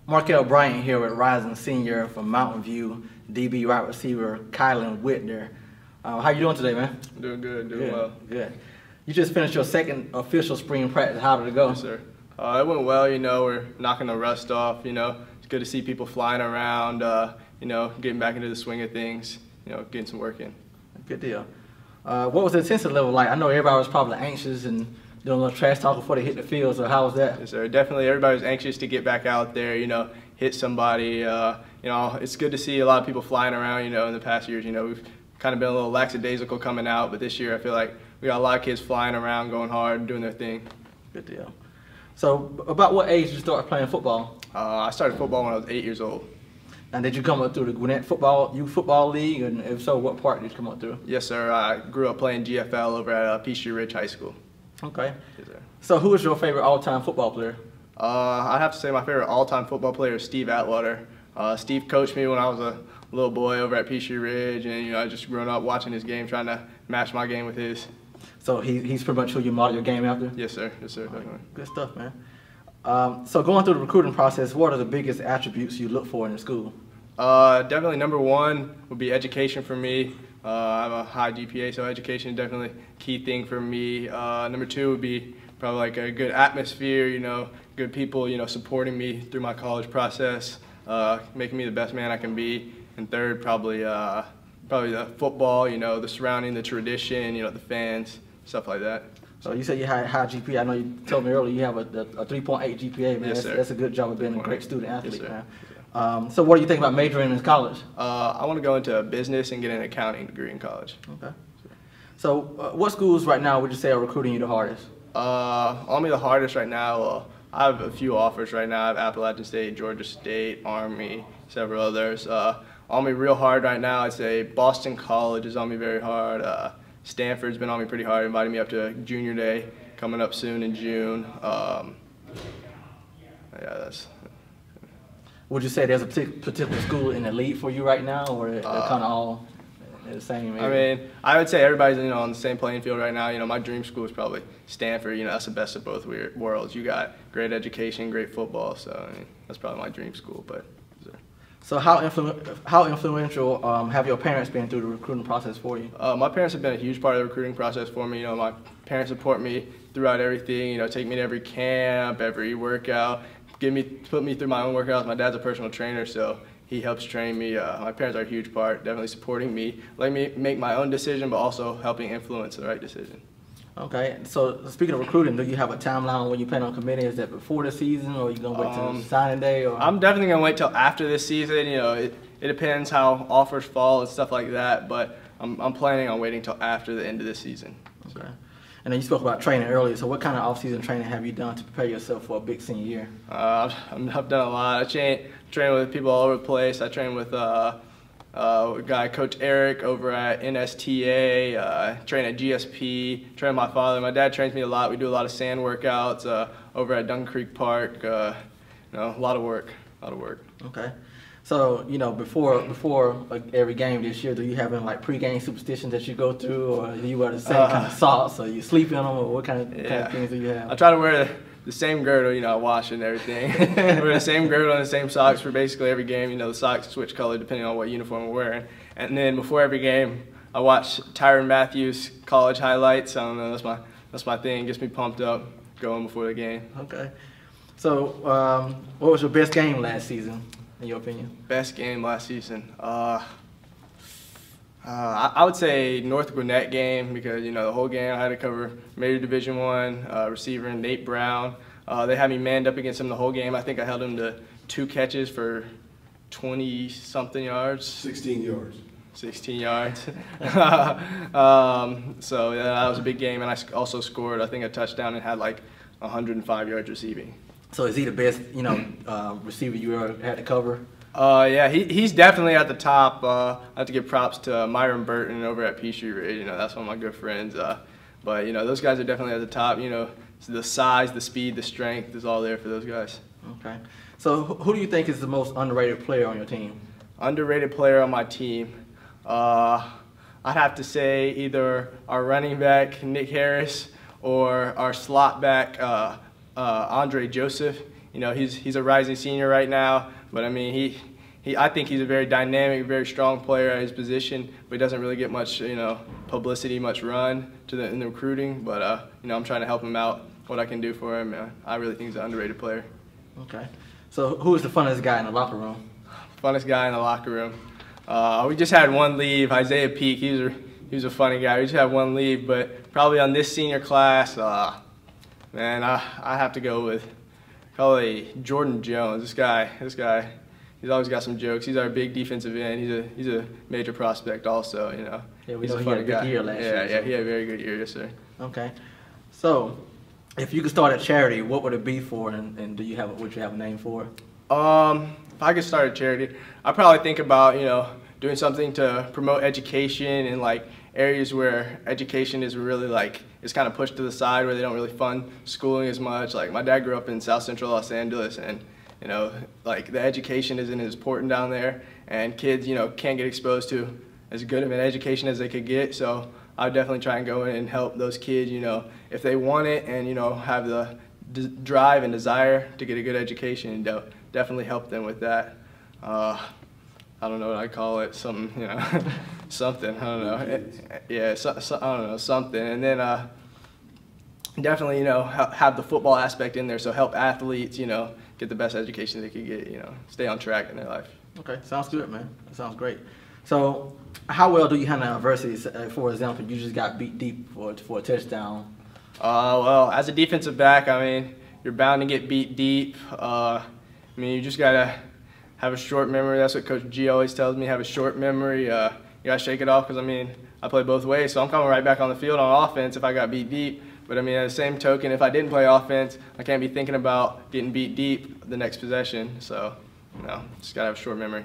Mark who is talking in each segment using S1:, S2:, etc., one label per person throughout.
S1: Markel Bryant here with rising senior from Mountain View, DB wide receiver Kielan Whitner. How you doing today, man?
S2: Doing good, doing well.
S1: Good. You just finished your second official spring practice. How did it go?
S2: Yes, sir. It went well. We're knocking the rust off. It's good to see people flying around. Getting back into the swing of things. Getting some work in.
S1: Good deal. What was the intensity level like? I know everybody was probably anxious and doing a little trash talk before they hit the field. So how was that?
S2: Yes, sir. Definitely, everybody was anxious to get back out there. Hit somebody. It's good to see a lot of people flying around. In the past years, we've kind of been a little lackadaisical coming out, but this year I feel like we got a lot of kids flying around, going hard, doing their thing.
S1: Good deal. So, about what age did you start playing football?
S2: I started football when I was 8 years old.
S1: And did you come up through the Gwinnett Youth Football League? And if so, what part did you come up through?
S2: Yes, sir. I grew up playing GFL over at Peachtree Ridge High School.
S1: Okay.
S2: Yes, sir.
S1: So, who is your favorite all-time football player?
S2: I'd have to say my favorite all-time football player is Steve Atwater. Steve coached me when I was a little boy over at Peachtree Ridge, and I just grown up watching his game, trying to match my game with his.
S1: So he's pretty much who you model your game after?
S2: Yes, sir. Yes, sir. Definitely.
S1: Good stuff, man. So going through the recruiting process, what are the biggest attributes you look for in the school?
S2: Definitely number one would be education for me. I have a high GPA, so education is definitely a key thing for me. Number two would be probably like a good atmosphere, good people, supporting me through my college process, making me the best man I can be. And third, probably the football, the surrounding, the tradition, the fans, stuff like that.
S1: So you said you had high GPA. I know you told me earlier you have a 3.8 GPA, man.
S2: Yes, sir.
S1: That's a good job of being a great student athlete,
S2: yes,
S1: man. So what do you think about majoring in college?
S2: I want to go into business and get an accounting degree in college.
S1: Okay. So what schools right now would you say are recruiting you the hardest?
S2: On me the hardest right now, I have a few offers right now. I have Appalachian State, Georgia State, Army, several others. On me real hard right now, I'd say Boston College is on me very hard. Stanford's been on me pretty hard, inviting me up to Junior Day coming up soon in June.
S1: Would you say there's a particular school in the lead for you right now, or they're kind of all the same? Maybe?
S2: I mean, I would say everybody's on the same playing field right now. My dream school is probably Stanford. That's the best of both worlds. You got great education, great football, so that's probably my dream school. But
S1: so how influential have your parents been through the recruiting process for you?
S2: My parents have been a huge part of the recruiting process for me. My parents support me throughout everything. Take me to every camp, every workout, put me through my own workouts. My dad's a personal trainer, so he helps train me. My parents are a huge part, definitely supporting me, letting me make my own decision, but also helping influence the right decision.
S1: Okay, so speaking of recruiting, do you have a timeline when you plan on committing? Is that before the season, or are you going to wait till signing day? Or?
S2: I'm definitely going to wait till after this season. It depends how offers fall and stuff like that, but I'm planning on waiting till after the end of this season.
S1: Okay. And then you spoke about training earlier, so what kind of off-season training have you done to prepare yourself for a big senior year?
S2: I've done a lot. I train with people all over the place. I train with Coach Eric over at NSTA, train at GSP, train with my father. My dad trains me a lot. We do a lot of sand workouts over at Duncan Creek Park. A lot of work.
S1: Okay. So, before every game this year, do you have any pregame superstitions that you go through, or do you wear the same kind of socks, or you sleep in them, or what kind of things do you have?
S2: I try to wear the same girdle, I wash and everything. Wear the same girdle and the same socks for basically every game. The socks switch color depending on what uniform we're wearing. And then before every game, I watch Tyrann Mathieu college highlights. I don't know, that's my thing. Gets me pumped up going before the game.
S1: Okay. So, what was your best game last season, in your opinion?
S2: Best game last season? I would say North Gwinnett game, because the whole game I had to cover Major Division I receiver Nate Brown. They had me manned up against him the whole game. I think I held him to 2 catches for 20-something yards.
S3: 16 yards.
S2: 16 yards. So yeah, that was a big game, and I also scored, I think, a touchdown and had 105 yards receiving.
S1: So is he the best, receiver you ever had to cover?
S2: Yeah, he's definitely at the top. I have to give props to Myron Burton over at Peachtree Ridge. That's one of my good friends. But those guys are definitely at the top. The size, the speed, the strength is all there for those guys.
S1: Okay. So who do you think is the most underrated player on your team?
S2: Underrated player on my team? I'd have to say either our running back, Nick Harris, or our slot back, Andre Joseph. You know, he's a rising senior right now, but I mean, I think he's a very dynamic, very strong player at his position, but he doesn't really get much, you know, publicity, much run in the recruiting. But you know, I'm trying to help him out, what I can do for him. I really think he's an underrated player.
S1: Okay. So who is the funnest guy in the locker room?
S2: Funnest guy in the locker room. We just had one leave, Isaiah Peak. He was a funny guy. We just had one leave, but probably on this senior class, man, I have to go with probably Jordan Jones. This guy, he's always got some jokes. He's our big defensive end. He's a major prospect also, you know.
S1: Yeah, we know he had a good year last year.
S2: Yeah, he had a very good year, yes, sir.
S1: Okay. So, if you could start a charity, what would it be for, and would you have a name for it?
S2: If I could start a charity, I'd probably think about, you know, doing something to promote education in like areas where education is really like, it's kind of pushed to the side, where they don't really fund schooling as much. Like my dad grew up in South Central Los Angeles, and you know, like the education isn't as important down there, and kids, you know, can't get exposed to as good of an education as they could get. So I would definitely try and go in and help those kids, you know, if they want it and, you know, have the drive and desire to get a good education, and definitely help them with that. I don't know what I call it, something, you know, something, I don't know. Yeah, I don't know, something. And then definitely, you know, have the football aspect in there, so help athletes, you know, get the best education they could get, you know, stay on track in their life.
S1: Okay, sounds good, man. That sounds great. So, how well do you handle adversity? For example, you just got beat deep for a touchdown.
S2: Well, as a defensive back, I mean, you're bound to get beat deep. I mean, you just gotta have a short memory. That's what Coach G always tells me. Have a short memory. You gotta shake it off, because I mean, I play both ways, so I'm coming right back on the field on offense if I got beat deep. But I mean, at the same token, if I didn't play offense, I can't be thinking about getting beat deep the next possession. So, you know, just gotta have a short memory.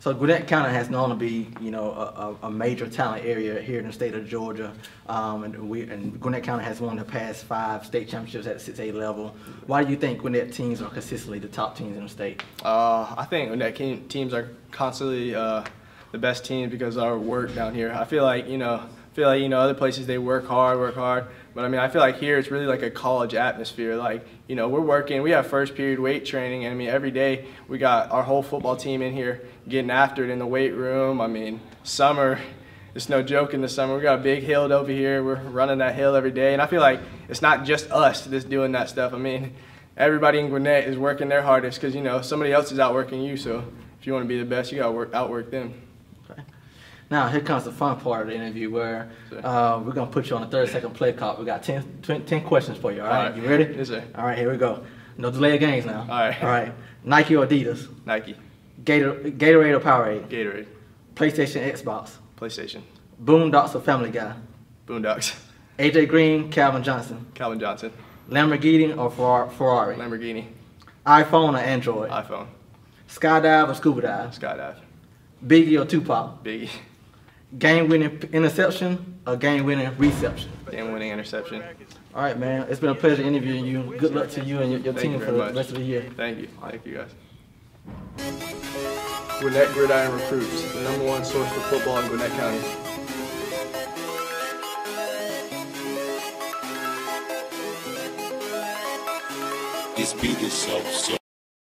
S1: So Gwinnett County has known to be, you know, a major talent area here in the state of Georgia, and Gwinnett County has won the past 5 state championships at 6A level. Why do you think Gwinnett teams are consistently the top teams in the state? I
S2: think Gwinnett teams are constantly the best teams because of our work down here. I feel like, you know, other places they work hard, but I mean, I feel like here it's really like a college atmosphere. Like, you know, we're working, we have first period weight training, and I mean, every day we got our whole football team in here getting after it in the weight room. I mean, summer, it's no joke in the summer. We got a big hill over here. We're running that hill every day, and I feel like it's not just us that's doing that stuff. I mean, everybody in Gwinnett is working their hardest, because, you know, somebody else is outworking you, so if you want to be the best, you got to outwork them.
S1: Now, here comes the fun part of the interview, where we're going to put you on a 30-second play clock. We got 10 questions for you, all right? You ready?
S2: Yes, sir.
S1: All right, here we go. No delay of games now.
S2: All right.
S1: All right. Nike or Adidas?
S2: Nike.
S1: Gatorade or Powerade?
S2: Gatorade.
S1: PlayStation, Xbox?
S2: PlayStation.
S1: Boondocks or Family Guy?
S2: Boondocks.
S1: AJ Green, Calvin Johnson?
S2: Calvin Johnson.
S1: Lamborghini or Ferrari?
S2: Lamborghini.
S1: iPhone or Android?
S2: iPhone.
S1: Skydive or scuba dive?
S2: Skydive.
S1: Biggie or Tupac?
S2: Biggie.
S1: Game-winning interception or game-winning reception?
S2: Game-winning interception.
S1: All right, man. It's been a pleasure interviewing you. Good luck to you and your team for the rest of the year.
S2: Thank you. Thank you, guys. Gwinnett Gridiron Recruits, the #1 source for football in Gwinnett County.
S3: This beat is so